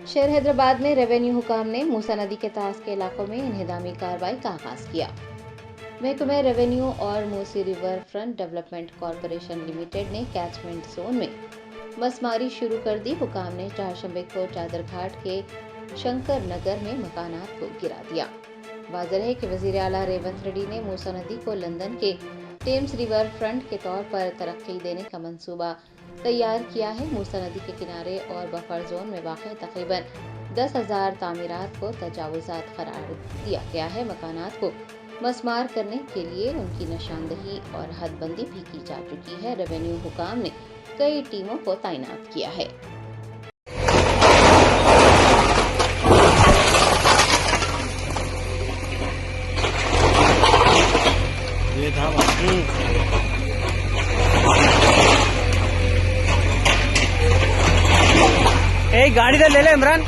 शहर हैदराबाद में रेवेन्यू हुकाम ने मूसा नदी के तास के इलाकों में इन्हिदामी कार्रवाई का आगाज किया। महकमे रेवेन्यू और Musi river front development corporation limited ने कैचमेंट जोन में मसमारी शुरू कर दी। हुकाम ने चारशंबे को चादर घाट के शंकर नगर में मकानात को गिरा दिया। वाज़ेह है कि वज़ीर आला रेवंत रेड्डी ने मूसा नदी को लंदन के टेम्स रिवर फ्रंट के तौर पर तरक्की देने का मंसूबा तैयार किया है। मूसा नदी के किनारे और बफर जोन में वाक़ तकरीबन 10,000 तामीरात को तजावुज़ात करार दिया गया है। मकानात को मसमार करने के लिए उनकी निशानदही और हदबंदी भी की जा चुकी है। रेवेन्यू हुकाम ने कई टीमों को तैनात किया है। ये था एक गाड़ी तो ले ले Imran.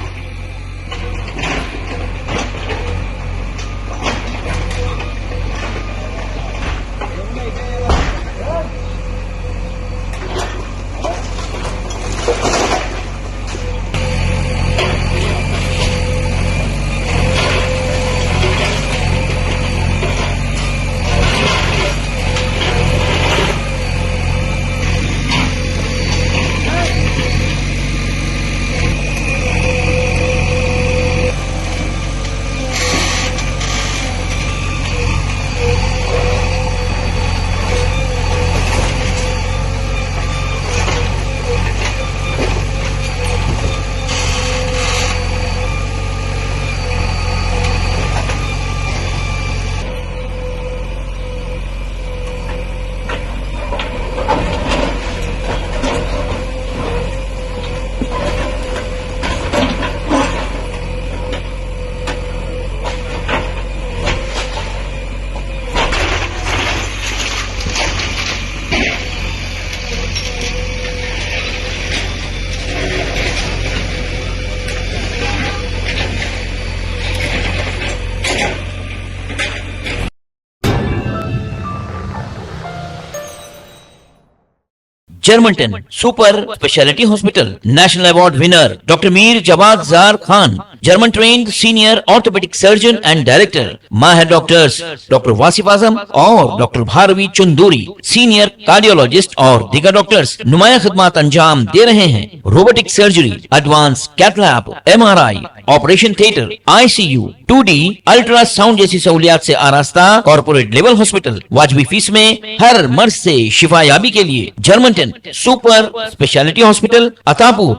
Germanten super speciality hospital national award winner doctor Mir Jawad Zar Khan, German trained senior orthopaedic surgeon and director, माहिर डॉक्टर्स डॉक्टर वासिफ आजम और doctor Bharavi Chanduri, senior cardiologist और दीगर डॉक्टर्स नुमाया खिदमत अंजाम दे रहे हैं। Robotic surgery, advance cath lab, MRI, operation theatre, ICU, 2D ultrasound जैसी सहूलियात से आरास्ता कॉर्पोरेट लेवल हॉस्पिटल। वाजबी फीस में हर मर्ज से शिफायाबी के लिए Germanton super speciality hospital, Attapur.